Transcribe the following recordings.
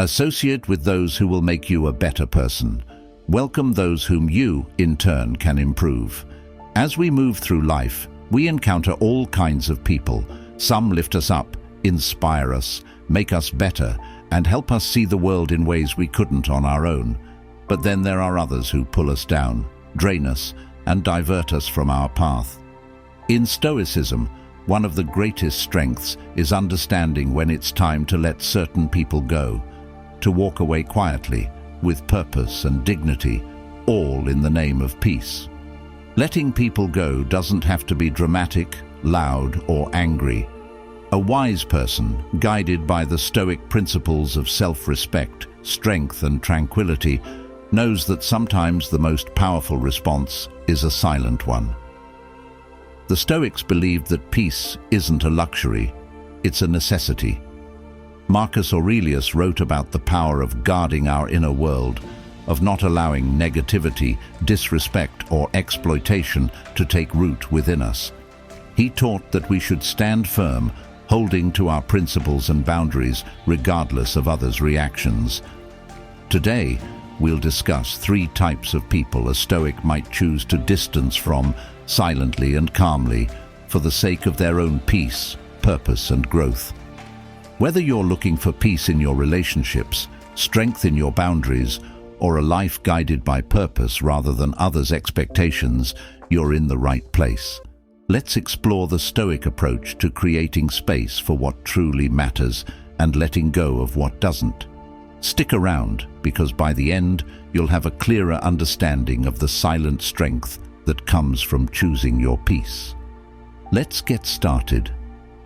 Associate with those who will make you a better person. Welcome those whom you, in turn, can improve. As we move through life, we encounter all kinds of people. Some lift us up, inspire us, make us better, and help us see the world in ways we couldn't on our own. But then there are others who pull us down, drain us, and divert us from our path. In Stoicism, one of the greatest strengths is understanding when it's time to let certain people go, to walk away quietly, with purpose and dignity, all in the name of peace. Letting people go doesn't have to be dramatic, loud, or angry. A wise person, guided by the Stoic principles of self-respect, strength, and tranquility, knows that sometimes the most powerful response is a silent one. The Stoics believed that peace isn't a luxury, it's a necessity. Marcus Aurelius wrote about the power of guarding our inner world, of not allowing negativity, disrespect, or exploitation to take root within us. He taught that we should stand firm, holding to our principles and boundaries regardless of others' reactions. Today, we'll discuss 3 types of people a Stoic might choose to distance from silently and calmly for the sake of their own peace, purpose, and growth. Whether you're looking for peace in your relationships, strength in your boundaries, or a life guided by purpose rather than others' expectations, you're in the right place. Let's explore the Stoic approach to creating space for what truly matters and letting go of what doesn't. Stick around, because by the end, you'll have a clearer understanding of the silent strength that comes from choosing your peace. Let's get started.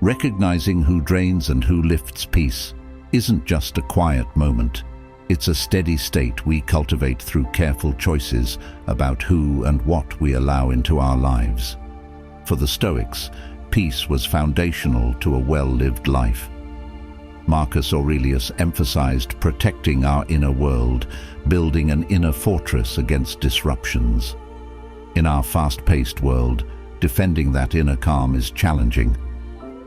Recognizing who drains and who lifts peace isn't just a quiet moment. It's a steady state we cultivate through careful choices about who and what we allow into our lives. For the Stoics, peace was foundational to a well-lived life. Marcus Aurelius emphasized protecting our inner world, building an inner fortress against disruptions. In our fast-paced world, defending that inner calm is challenging.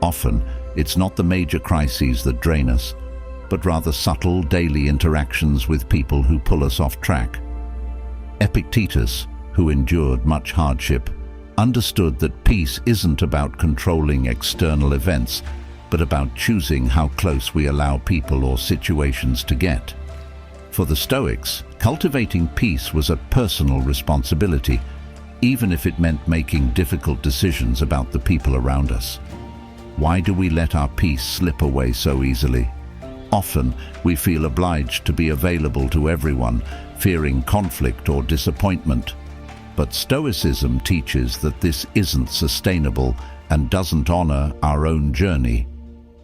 Often, it's not the major crises that drain us, but rather subtle daily interactions with people who pull us off track. Epictetus, who endured much hardship, understood that peace isn't about controlling external events, but about choosing how close we allow people or situations to get. For the Stoics, cultivating peace was a personal responsibility, even if it meant making difficult decisions about the people around us. Why do we let our peace slip away so easily? Often, we feel obliged to be available to everyone, fearing conflict or disappointment. But Stoicism teaches that this isn't sustainable and doesn't honor our own journey.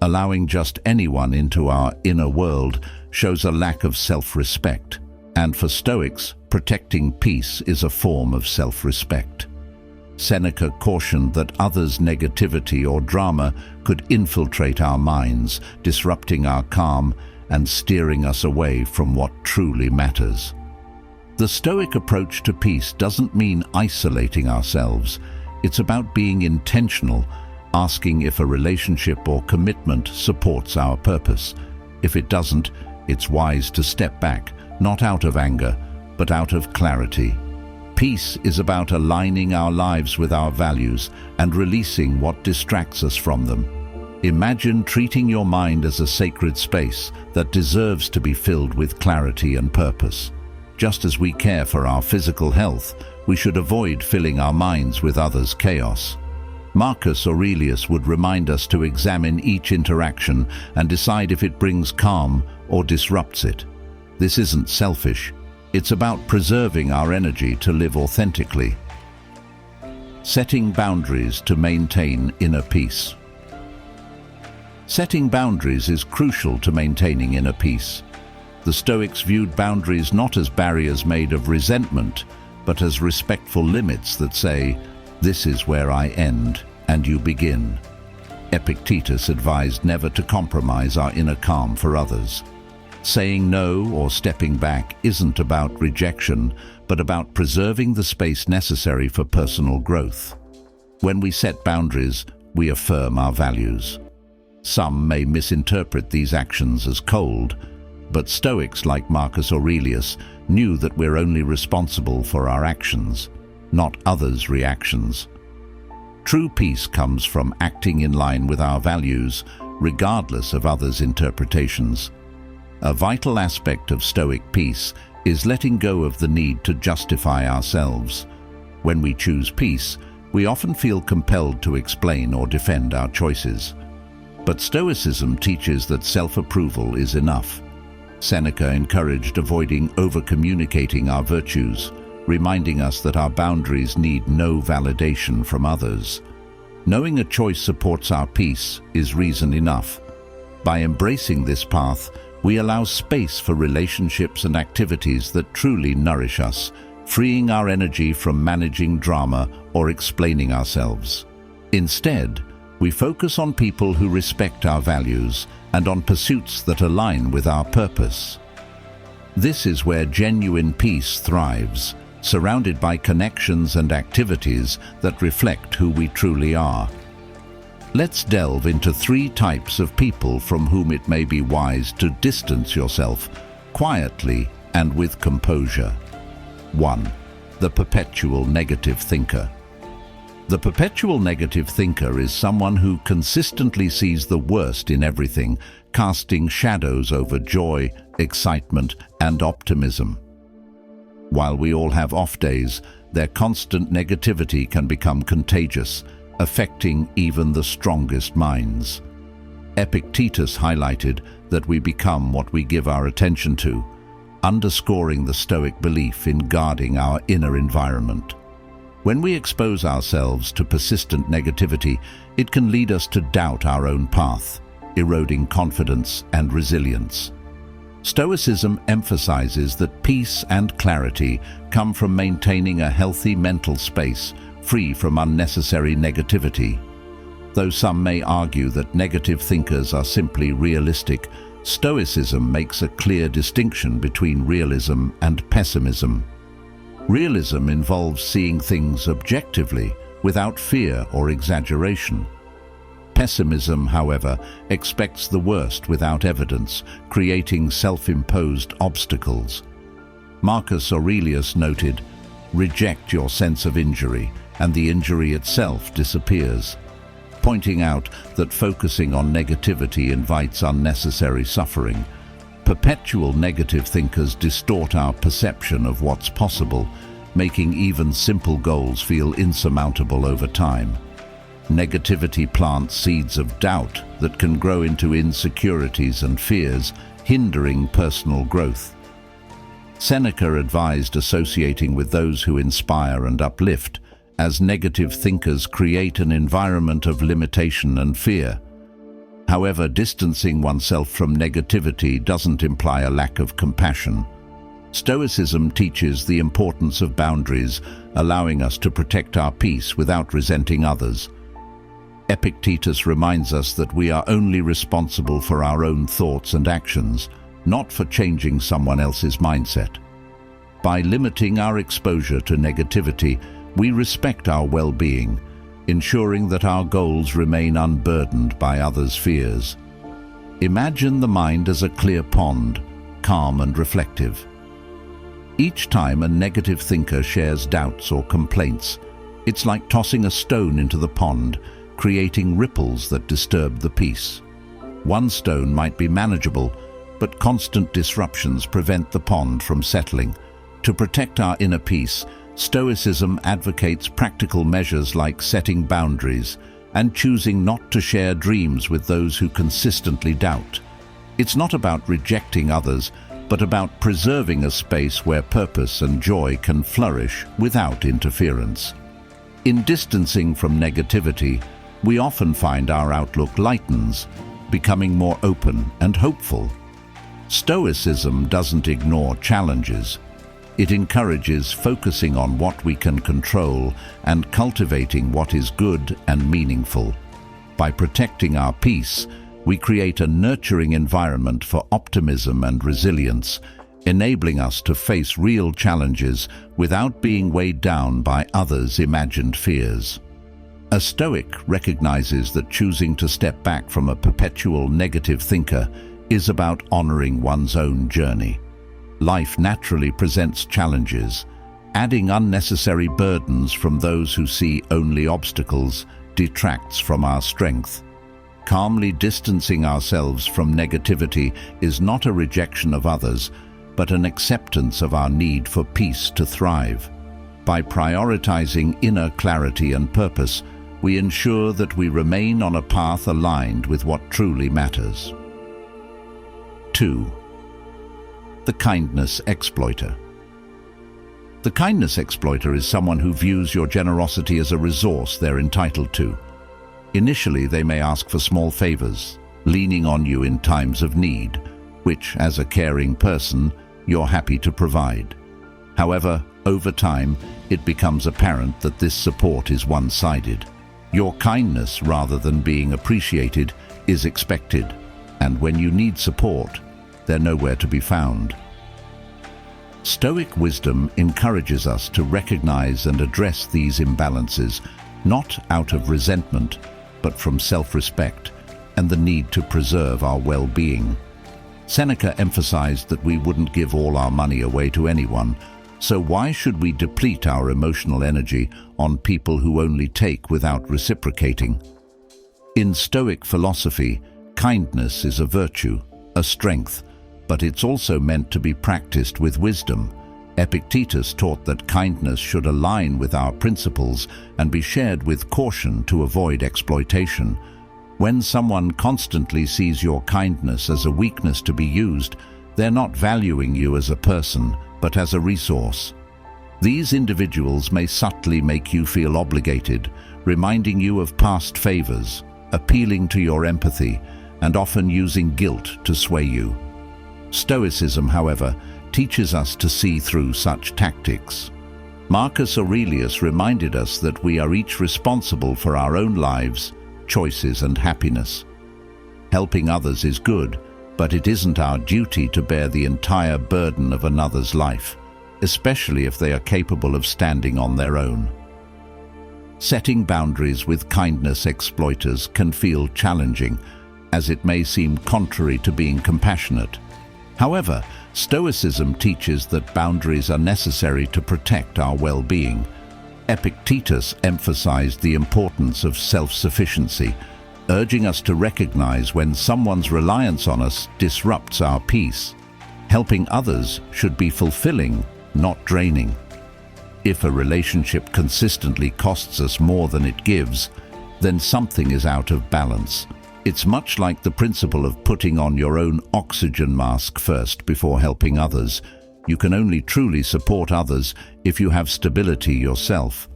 Allowing just anyone into our inner world shows a lack of self-respect. And for Stoics, protecting peace is a form of self-respect. Seneca cautioned that others' negativity or drama could infiltrate our minds, disrupting our calm and steering us away from what truly matters. The Stoic approach to peace doesn't mean isolating ourselves. It's about being intentional, asking if a relationship or commitment supports our purpose. If it doesn't, it's wise to step back, not out of anger, but out of clarity. Peace is about aligning our lives with our values and releasing what distracts us from them. Imagine treating your mind as a sacred space that deserves to be filled with clarity and purpose. Just as we care for our physical health, we should avoid filling our minds with others' chaos. Marcus Aurelius would remind us to examine each interaction and decide if it brings calm or disrupts it. This isn't selfish. It's about preserving our energy to live authentically. Setting boundaries to maintain inner peace. Setting boundaries is crucial to maintaining inner peace. The Stoics viewed boundaries not as barriers made of resentment, but as respectful limits that say, "This is where I end, and you begin." Epictetus advised never to compromise our inner calm for others. Saying no or stepping back isn't about rejection, but about preserving the space necessary for personal growth. When we set boundaries, we affirm our values. Some may misinterpret these actions as cold, But Stoics like Marcus Aurelius knew that we're only responsible for our actions, not others' reactions. True peace comes from acting in line with our values, regardless of others' interpretations. A vital aspect of Stoic peace is letting go of the need to justify ourselves. When we choose peace, we often feel compelled to explain or defend our choices. But Stoicism teaches that self-approval is enough. Seneca encouraged avoiding over-communicating our virtues, reminding us that our boundaries need no validation from others. Knowing a choice supports our peace is reason enough. By embracing this path, we allow space for relationships and activities that truly nourish us, freeing our energy from managing drama or explaining ourselves. Instead, we focus on people who respect our values and on pursuits that align with our purpose. This is where genuine peace thrives, surrounded by connections and activities that reflect who we truly are. Let's delve into 3 types of people from whom it may be wise to distance yourself quietly and with composure. 1. The perpetual negative thinker. The perpetual negative thinker is someone who consistently sees the worst in everything, casting shadows over joy, excitement, and optimism. While we all have off days, their constant negativity can become contagious, affecting even the strongest minds. Epictetus highlighted that we become what we give our attention to, underscoring the Stoic belief in guarding our inner environment. When we expose ourselves to persistent negativity, it can lead us to doubt our own path, eroding confidence and resilience. Stoicism emphasizes that peace and clarity come from maintaining a healthy mental space, free from unnecessary negativity. Though some may argue that negative thinkers are simply realistic, Stoicism makes a clear distinction between realism and pessimism. Realism involves seeing things objectively, without fear or exaggeration. Pessimism, however, expects the worst without evidence, creating self-imposed obstacles. Marcus Aurelius noted, "Reject your sense of injury, and the injury itself disappears," pointing out that focusing on negativity invites unnecessary suffering. Perpetual negative thinkers distort our perception of what's possible, making even simple goals feel insurmountable over time. Negativity plants seeds of doubt that can grow into insecurities and fears, hindering personal growth. Seneca advised associating with those who inspire and uplift, as negative thinkers create an environment of limitation and fear. However, distancing oneself from negativity doesn't imply a lack of compassion. Stoicism teaches the importance of boundaries, allowing us to protect our peace without resenting others. Epictetus reminds us that we are only responsible for our own thoughts and actions, not for changing someone else's mindset. By limiting our exposure to negativity, we respect our well-being, ensuring that our goals remain unburdened by others' fears. Imagine the mind as a clear pond, calm and reflective. Each time a negative thinker shares doubts or complaints, it's like tossing a stone into the pond, creating ripples that disturb the peace. One stone might be manageable, but constant disruptions prevent the pond from settling. To protect our inner peace, Stoicism advocates practical measures like setting boundaries and choosing not to share dreams with those who consistently doubt. It's not about rejecting others, but about preserving a space where purpose and joy can flourish without interference. In distancing from negativity, we often find our outlook lightens, becoming more open and hopeful. Stoicism doesn't ignore challenges. It encourages focusing on what we can control and cultivating what is good and meaningful. By protecting our peace, we create a nurturing environment for optimism and resilience, enabling us to face real challenges without being weighed down by others' imagined fears. A Stoic recognizes that choosing to step back from a perpetual negative thinker is about honoring one's own journey. Life naturally presents challenges. Adding unnecessary burdens from those who see only obstacles detracts from our strength. Calmly distancing ourselves from negativity is not a rejection of others, but an acceptance of our need for peace to thrive. By prioritizing inner clarity and purpose, we ensure that we remain on a path aligned with what truly matters. 2. The kindness exploiter. The kindness exploiter is someone who views your generosity as a resource they're entitled to. Initially, they may ask for small favors, leaning on you in times of need, which, as a caring person, you're happy to provide. However, over time, it becomes apparent that this support is one-sided. Your kindness, rather than being appreciated, is expected, and when you need support, they're nowhere to be found. Stoic wisdom encourages us to recognize and address these imbalances, not out of resentment, but from self-respect and the need to preserve our well-being. Seneca emphasized that we wouldn't give all our money away to anyone, so why should we deplete our emotional energy on people who only take without reciprocating? In Stoic philosophy, kindness is a virtue, a strength, but it's also meant to be practiced with wisdom. Epictetus taught that kindness should align with our principles and be shared with caution to avoid exploitation. When someone constantly sees your kindness as a weakness to be used, they're not valuing you as a person, but as a resource. These individuals may subtly make you feel obligated, reminding you of past favors, appealing to your empathy, and often using guilt to sway you. Stoicism, however, teaches us to see through such tactics. Marcus Aurelius reminded us that we are each responsible for our own lives, choices, and happiness. Helping others is good, but it isn't our duty to bear the entire burden of another's life, especially if they are capable of standing on their own. Setting boundaries with kindness exploiters can feel challenging, as it may seem contrary to being compassionate. However, Stoicism teaches that boundaries are necessary to protect our well-being. Epictetus emphasized the importance of self-sufficiency, urging us to recognize when someone's reliance on us disrupts our peace. Helping others should be fulfilling, not draining. If a relationship consistently costs us more than it gives, then something is out of balance. It's much like the principle of putting on your own oxygen mask first before helping others. You can only truly support others if you have stability yourself.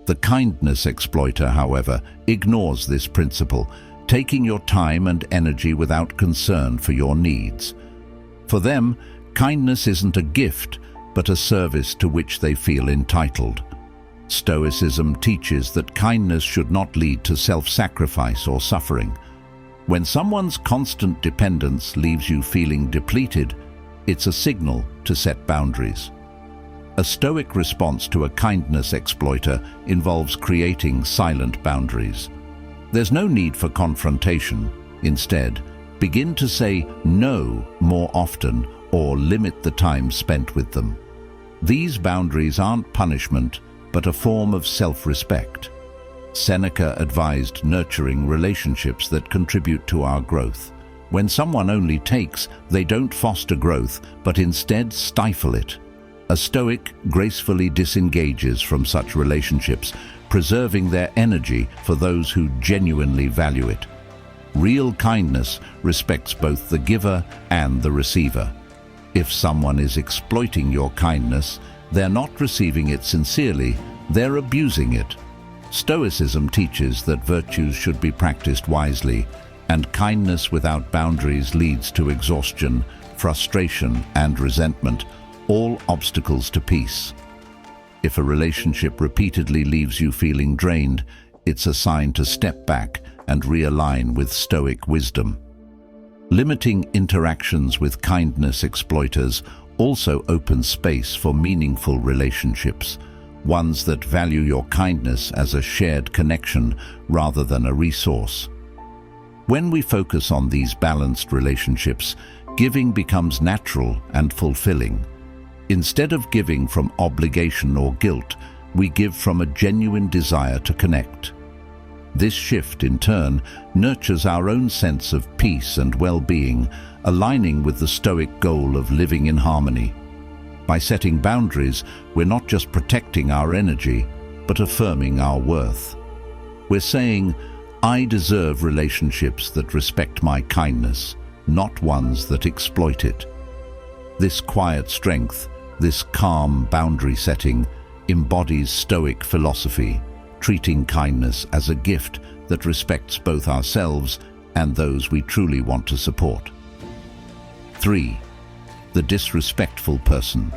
The kindness exploiter, however, ignores this principle, taking your time and energy without concern for your needs. For them, kindness isn't a gift, but a service to which they feel entitled. Stoicism teaches that kindness should not lead to self-sacrifice or suffering. When someone's constant dependence leaves you feeling depleted, it's a signal to set boundaries. A Stoic response to a kindness exploiter involves creating silent boundaries. There's no need for confrontation. Instead, begin to say no more often or limit the time spent with them. These boundaries aren't punishment, but a form of self-respect. Seneca advised nurturing relationships that contribute to our growth. When someone only takes, they don't foster growth, but instead stifle it. A Stoic gracefully disengages from such relationships, preserving their energy for those who genuinely value it. Real kindness respects both the giver and the receiver. If someone is exploiting your kindness, they're not receiving it sincerely, they're abusing it. Stoicism teaches that virtues should be practiced wisely, and kindness without boundaries leads to exhaustion, frustration, and resentment, all obstacles to peace. If a relationship repeatedly leaves you feeling drained, it's a sign to step back and realign with Stoic wisdom. Limiting interactions with kindness exploiters also opens space for meaningful relationships, ones that value your kindness as a shared connection rather than a resource. When we focus on these balanced relationships, giving becomes natural and fulfilling. Instead of giving from obligation or guilt, we give from a genuine desire to connect. This shift, in turn, nurtures our own sense of peace and well-being, aligning with the Stoic goal of living in harmony. By setting boundaries, we're not just protecting our energy, but affirming our worth. We're saying, I deserve relationships that respect my kindness, not ones that exploit it. This quiet strength, this calm boundary setting, embodies Stoic philosophy, treating kindness as a gift that respects both ourselves and those we truly want to support. 3. The disrespectful person.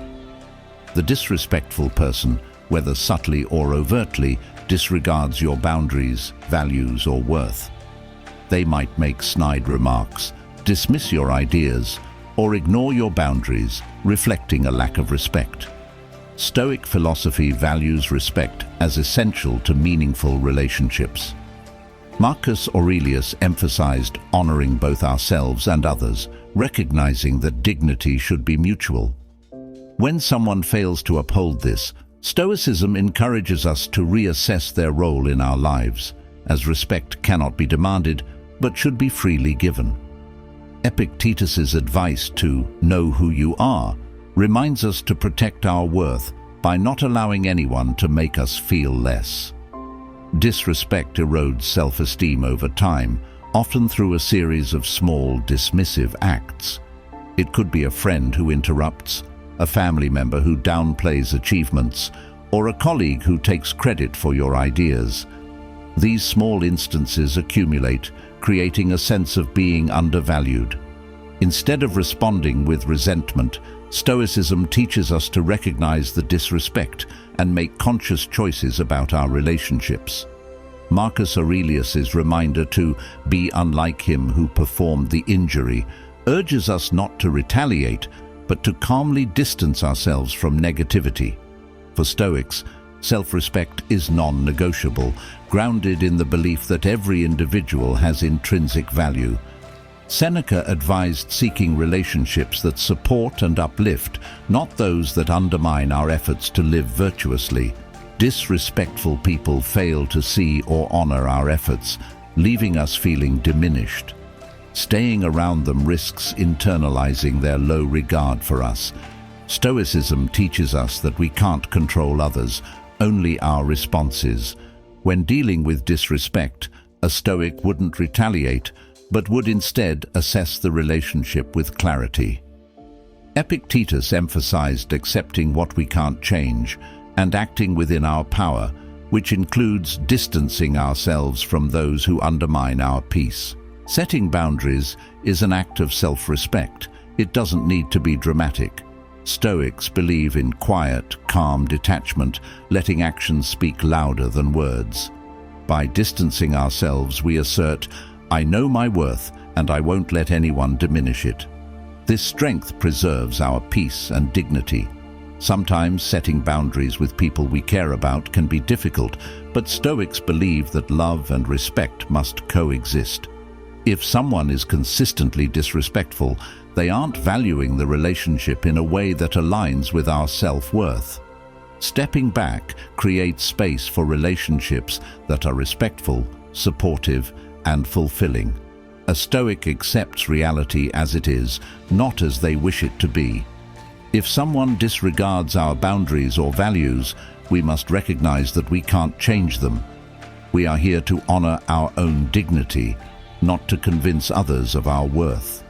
The disrespectful person, whether subtly or overtly, disregards your boundaries, values, or worth. They might make snide remarks, dismiss your ideas, or ignore your boundaries, reflecting a lack of respect. Stoic philosophy values respect as essential to meaningful relationships. Marcus Aurelius emphasized honoring both ourselves and others, recognizing that dignity should be mutual. When someone fails to uphold this, Stoicism encourages us to reassess their role in our lives, as respect cannot be demanded, but should be freely given. Epictetus's advice to know who you are reminds us to protect our worth by not allowing anyone to make us feel less. Disrespect erodes self-esteem over time, often through a series of small, dismissive acts. It could be a friend who interrupts, a family member who downplays achievements, or a colleague who takes credit for your ideas. These small instances accumulate, creating a sense of being undervalued. Instead of responding with resentment, Stoicism teaches us to recognize the disrespect and make conscious choices about our relationships. Marcus Aurelius's reminder to be unlike him who performed the injury urges us not to retaliate, but to calmly distance ourselves from negativity. For Stoics, self-respect is non-negotiable, grounded in the belief that every individual has intrinsic value. Seneca advised seeking relationships that support and uplift, not those that undermine our efforts to live virtuously. Disrespectful people fail to see or honor our efforts, leaving us feeling diminished. Staying around them risks internalizing their low regard for us. Stoicism teaches us that we can't control others, only our responses. When dealing with disrespect, a Stoic wouldn't retaliate, but would instead assess the relationship with clarity. Epictetus emphasized accepting what we can't change and acting within our power, which includes distancing ourselves from those who undermine our peace. Setting boundaries is an act of self-respect. It doesn't need to be dramatic. Stoics believe in quiet, calm detachment, letting actions speak louder than words. By distancing ourselves, we assert, I know my worth, and I won't let anyone diminish it. This strength preserves our peace and dignity. Sometimes setting boundaries with people we care about can be difficult, but Stoics believe that love and respect must coexist. If someone is consistently disrespectful, they aren't valuing the relationship in a way that aligns with our self-worth. Stepping back creates space for relationships that are respectful, supportive, and fulfilling. A Stoic accepts reality as it is, not as they wish it to be. If someone disregards our boundaries or values, we must recognize that we can't change them. We are here to honor our own dignity, not to convince others of our worth.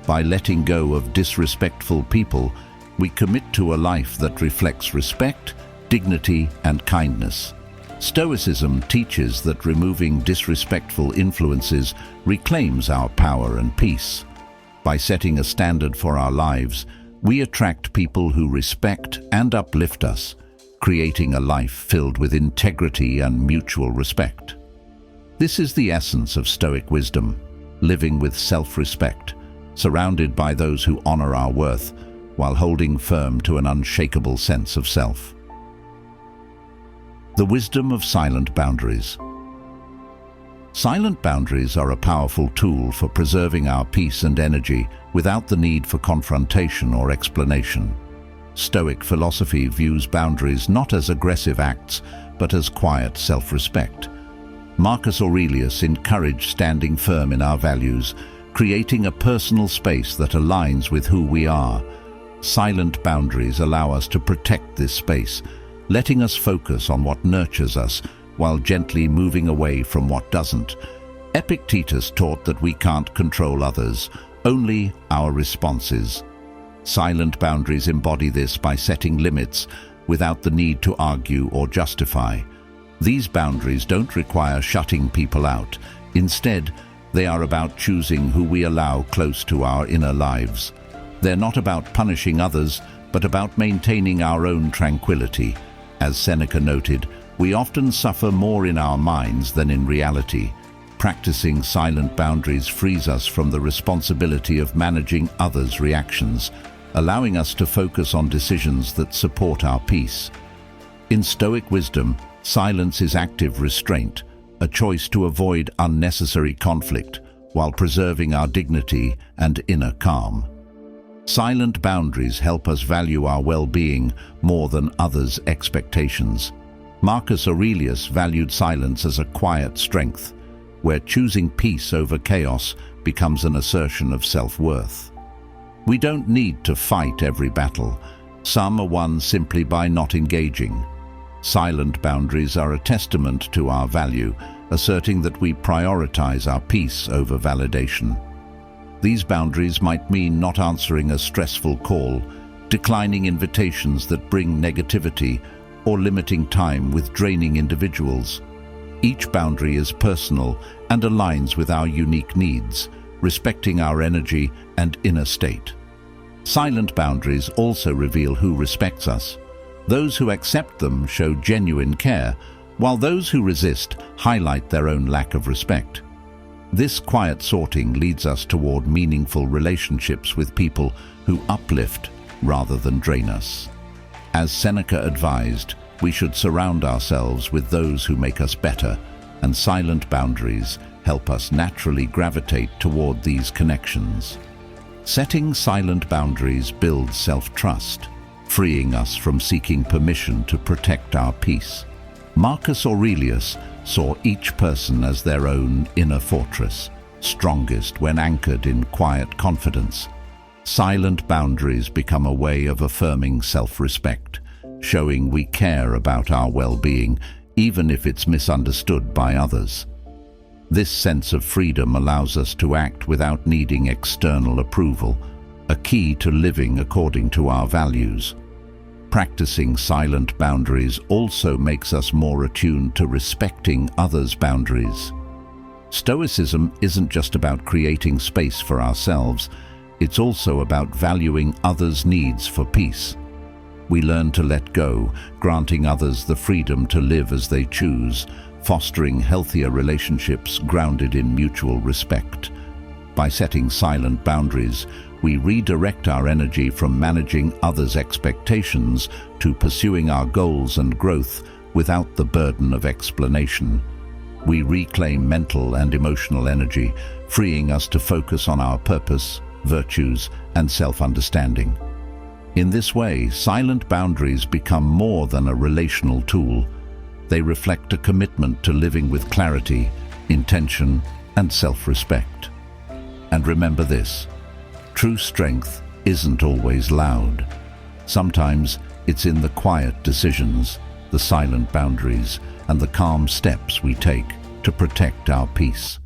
By letting go of disrespectful people, we commit to a life that reflects respect, dignity, and kindness. Stoicism teaches that removing disrespectful influences reclaims our power and peace. By setting a standard for our lives, we attract people who respect and uplift us, creating a life filled with integrity and mutual respect. This is the essence of Stoic wisdom, living with self-respect, surrounded by those who honor our worth, while holding firm to an unshakable sense of self. The wisdom of silent boundaries. Silent boundaries are a powerful tool for preserving our peace and energy without the need for confrontation or explanation. Stoic philosophy views boundaries not as aggressive acts, but as quiet self-respect. Marcus Aurelius encouraged standing firm in our values, creating a personal space that aligns with who we are. Silent boundaries allow us to protect this space, letting us focus on what nurtures us while gently moving away from what doesn't. Epictetus taught that we can't control others, only our responses. Silent boundaries embody this by setting limits without the need to argue or justify. These boundaries don't require shutting people out. Instead, they are about choosing who we allow close to our inner lives. They're not about punishing others, but about maintaining our own tranquility. As Seneca noted, we often suffer more in our minds than in reality. Practicing silent boundaries frees us from the responsibility of managing others' reactions, allowing us to focus on decisions that support our peace. In Stoic wisdom, silence is active restraint, a choice to avoid unnecessary conflict while preserving our dignity and inner calm. Silent boundaries help us value our well-being more than others' expectations. Marcus Aurelius valued silence as a quiet strength, where choosing peace over chaos becomes an assertion of self-worth. We don't need to fight every battle. Some are won simply by not engaging. Silent boundaries are a testament to our value, asserting that we prioritize our peace over validation. These boundaries might mean not answering a stressful call, declining invitations that bring negativity, or limiting time with draining individuals. Each boundary is personal and aligns with our unique needs, respecting our energy and inner state. Silent boundaries also reveal who respects us. Those who accept them show genuine care, while those who resist highlight their own lack of respect. This quiet sorting leads us toward meaningful relationships with people who uplift rather than drain us. As Seneca advised, we should surround ourselves with those who make us better, and silent boundaries help us naturally gravitate toward these connections. Setting silent boundaries builds self-trust, freeing us from seeking permission to protect our peace. Marcus Aurelius saw each person as their own inner fortress, strongest when anchored in quiet confidence. Silent boundaries become a way of affirming self-respect, showing we care about our well-being, even if it's misunderstood by others. This sense of freedom allows us to act without needing external approval, a key to living according to our values. Practicing silent boundaries also makes us more attuned to respecting others' boundaries. Stoicism isn't just about creating space for ourselves, it's also about valuing others' needs for peace. We learn to let go, granting others the freedom to live as they choose, fostering healthier relationships grounded in mutual respect. By setting silent boundaries, we redirect our energy from managing others' expectations to pursuing our goals and growth without the burden of explanation. We reclaim mental and emotional energy, freeing us to focus on our purpose, virtues, and self-understanding. In this way, silent boundaries become more than a relational tool. They reflect a commitment to living with clarity, intention, and self-respect. And remember this: true strength isn't always loud. Sometimes it's in the quiet decisions, the silent boundaries, and the calm steps we take to protect our peace.